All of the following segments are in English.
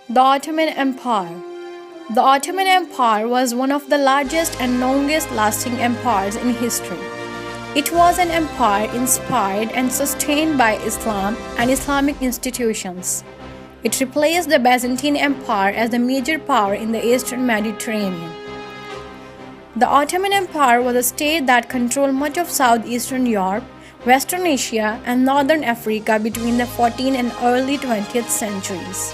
The Ottoman Empire. The Ottoman Empire was one of the largest and longest lasting empires in history. It was an empire inspired and sustained by Islam and Islamic institutions. It replaced the Byzantine Empire as the major power in the Eastern Mediterranean. The Ottoman Empire was a state that controlled much of southeastern Europe, Western Asia, and northern Africa between the 14th and early 20th centuries.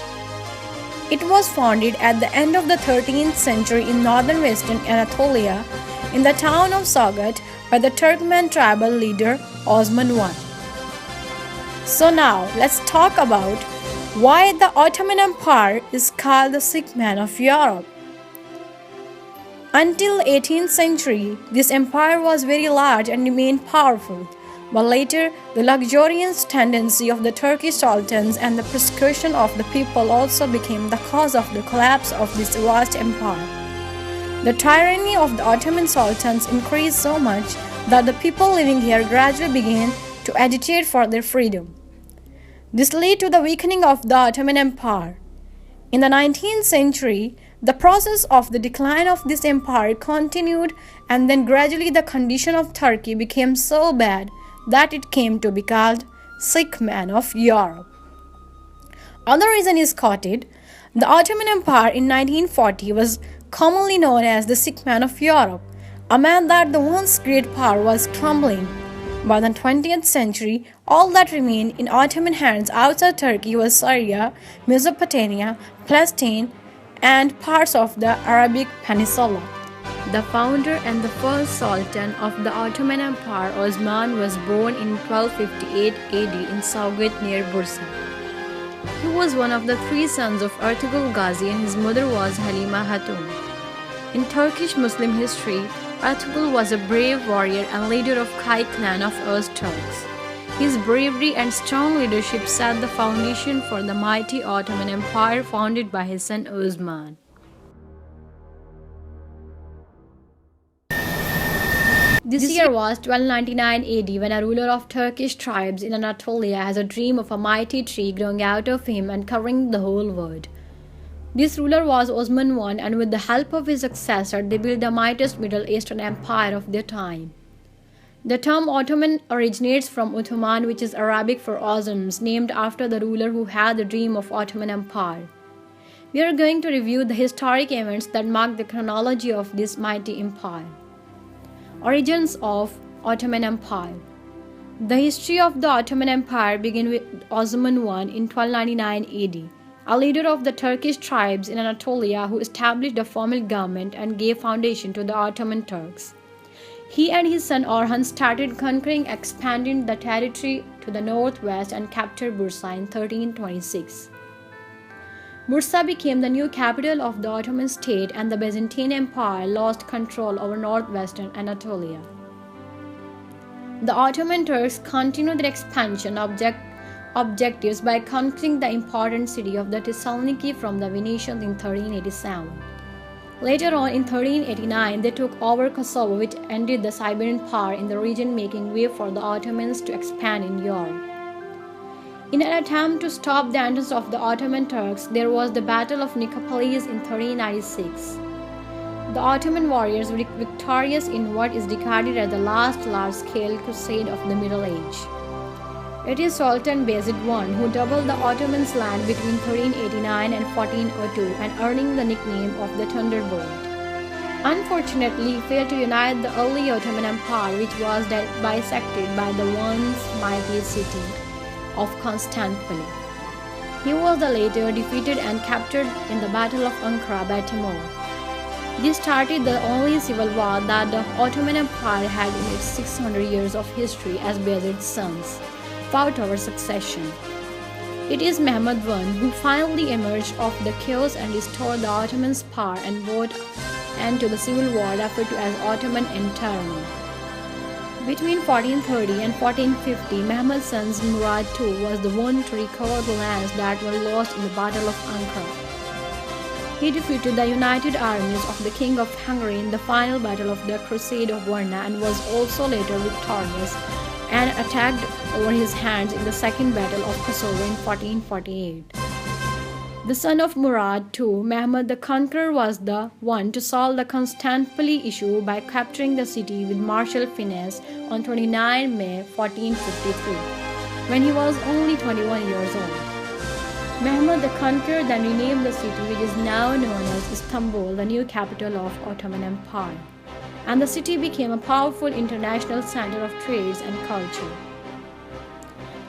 It was founded at the end of the 13th century in northern Western Anatolia, in the town of Sagat, by the Turkmen tribal leader Osman I. So now, let's talk about why the Ottoman Empire is called the sick man of Europe. Until 18th century, this empire was very large and remained powerful. But later, the luxurious tendency of the Turkish sultans and the persecution of the people also became the cause of the collapse of this vast empire. The tyranny of the Ottoman sultans increased so much that the people living here gradually began to agitate for their freedom. This led to the weakening of the Ottoman Empire. In the 19th century, the process of the decline of this empire continued, and then gradually the condition of Turkey became so bad that it came to be called sick man of Europe. Another reason is quoted. The Ottoman Empire in 1940 was commonly known as the sick man of Europe, a man that the once great power was crumbling. By the 20th century, all that remained in Ottoman hands outside Turkey was Syria, Mesopotamia, Palestine, and parts of the Arabic Peninsula. The founder and the first Sultan of the Ottoman Empire, Osman, was born in 1258 AD in Sagat near Bursa. He was one of the three sons of Ertugrul Gazi, and his mother was Halima Hatun. In Turkish Muslim history, Ertugrul was a brave warrior and leader of Kai clan of Turks. His bravery and strong leadership set the foundation for the mighty Ottoman Empire founded by his son Osman. This year was 1299 AD when a ruler of Turkish tribes in Anatolia has a dream of a mighty tree growing out of him and covering the whole world. This ruler was Osman I, and with the help of his successor, they built the mightiest Middle Eastern empire of their time. The term Ottoman originates from Ottoman, which is Arabic for Osmans, named after the ruler who had the dream of Ottoman Empire. We are going to review the historic events that mark the chronology of this mighty empire. Origins of Ottoman Empire. The history of the Ottoman Empire began with Osman I in 1299 AD, a leader of the Turkish tribes in Anatolia who established a formal government and gave foundation to the Ottoman Turks. He and his son Orhan started conquering, expanding the territory to the northwest, and captured Bursa in 1326. Bursa became the new capital of the Ottoman state, and the Byzantine Empire lost control over northwestern Anatolia. The Ottoman Turks continued their expansion objectives by conquering the important city of the Thessaloniki from the Venetians in 1387. Later on, in 1389, they took over Kosovo, which ended the Siberian power in the region, making way for the Ottomans to expand in Europe. In an attempt to stop the entrance of the Ottoman Turks, there was the Battle of Nicopolis in 1396. The Ottoman warriors were victorious in what is regarded as the last large-scale crusade of the Middle Age. It is Sultan Bayezid I who doubled the Ottomans' land between 1389 and 1402, and earning the nickname of the Thunderbolt. Unfortunately, he failed to unite the early Ottoman Empire, which was bisected by the once mighty city of Constantinople. He was later defeated and captured in the Battle of Ankara by Timur. This started the only civil war that the Ottoman Empire had in its 600 years of history, as Bayezid's sons fought over succession. It is Mehmed I who finally emerged of the chaos and restored the Ottomans' power and brought end to the civil war referred to as Ottoman tyranny. Between 1430 and 1450, Mehmed's son Murad II was the one to recover the lands that were lost in the Battle of Ankara. He defeated the united armies of the King of Hungary in the final battle of the Crusade of Varna, and was also later victorious and attacked over his hands in the Second Battle of Kosovo in 1448. The son of Murad II, Mehmed the Conqueror was the one to solve the Constantinople issue by capturing the city with martial finesse on 29 May 1453, when he was only 21 years old. Mehmed the Conqueror then renamed the city, which is now known as Istanbul, the new capital of Ottoman Empire, and the city became a powerful international center of trades and culture.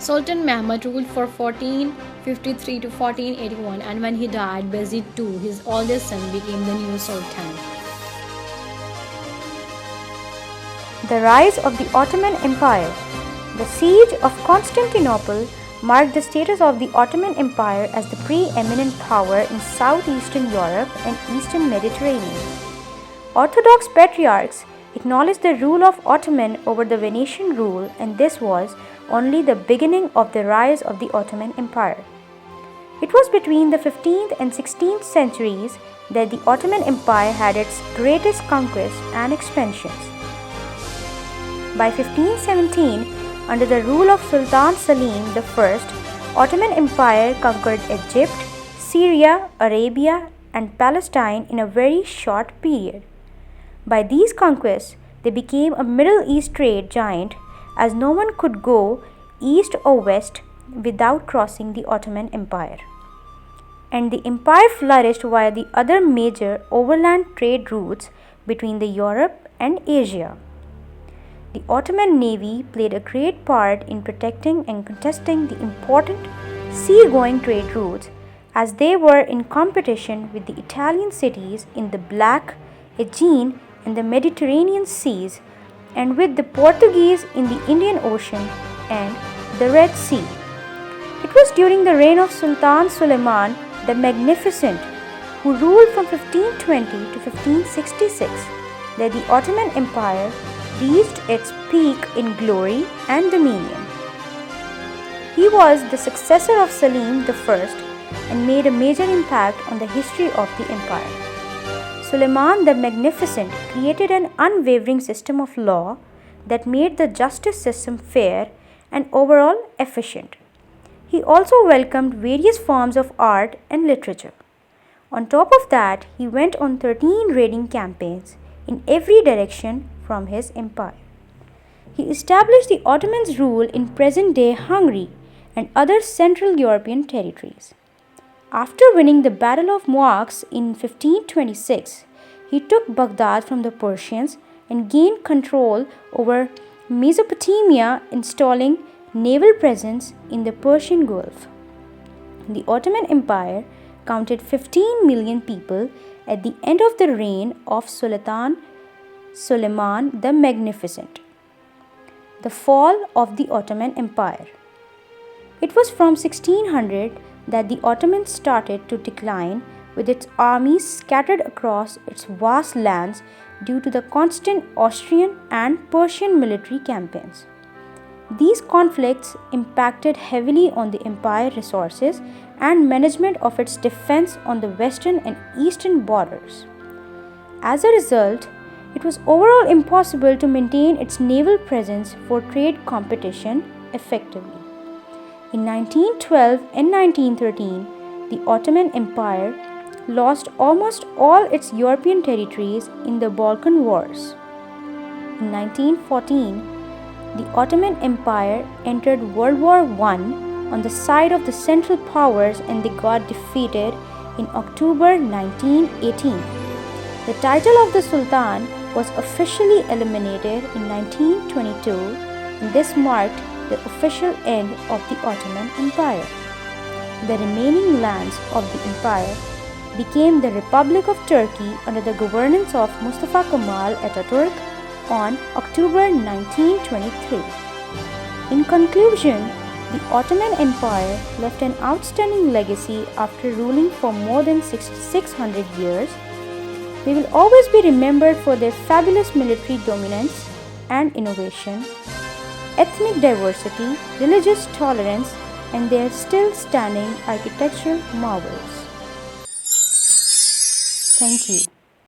Sultan Mehmed ruled for 1453 to 1481, and when he died, Bayezid II, his oldest son, became the new sultan. The rise of the Ottoman Empire. The siege of Constantinople marked the status of the Ottoman Empire as the preeminent power in southeastern Europe and eastern Mediterranean. Orthodox patriarchs acknowledged the rule of Ottoman over the Venetian rule, and this was only the beginning of the rise of the Ottoman Empire. It was between the 15th and 16th centuries that the Ottoman Empire had its greatest conquests and expansions. By 1517, under the rule of Sultan Selim I, Ottoman Empire conquered Egypt, Syria, Arabia, and Palestine in a very short period. By these conquests, they became a Middle East trade giant, as no one could go east or west without crossing the Ottoman Empire. And the empire flourished via the other major overland trade routes between the Europe and Asia. The Ottoman navy played a great part in protecting and contesting the important sea-going trade routes, as they were in competition with the Italian cities in the Black, Aegean, and the Mediterranean seas, and with the Portuguese in the Indian Ocean and the Red Sea. It was during the reign of Sultan Suleiman the Magnificent, who ruled from 1520 to 1566, that the Ottoman Empire reached its peak in glory and dominion. He was the successor of Selim I and made a major impact on the history of the empire. Suleiman the Magnificent created an unwavering system of law that made the justice system fair and overall efficient. He also welcomed various forms of art and literature. On top of that, he went on 13 raiding campaigns in every direction from his empire. He established the Ottomans' rule in present-day Hungary and other Central European territories. After winning the Battle of Moax in 1526, he took Baghdad from the Persians and gained control over Mesopotamia, installing naval presence in the Persian Gulf. The Ottoman Empire counted 15 million people at the end of the reign of Sultan Suleiman the Magnificent. The fall of the Ottoman Empire. It was from 1600 that the Ottomans started to decline, with its armies scattered across its vast lands due to the constant Austrian and Persian military campaigns. These conflicts impacted heavily on the empire resources and management of its defense on the western and eastern borders. As a result, it was overall impossible to maintain its naval presence for trade competition effectively. In 1912 and 1913, the Ottoman Empire lost almost all its European territories in the Balkan Wars. In 1914, the Ottoman Empire entered World War I on the side of the Central Powers, and they got defeated in October 1918. The title of the Sultan was officially eliminated in 1922, and this marked the official end of the Ottoman Empire. The remaining lands of the empire became the Republic of Turkey under the governance of Mustafa Kemal Atatürk on October 1923. In conclusion, the Ottoman Empire left an outstanding legacy after ruling for more than 600 years. They will always be remembered for their fabulous military dominance and innovation, ethnic diversity, religious tolerance, and their still standing architectural marvels. Thank you.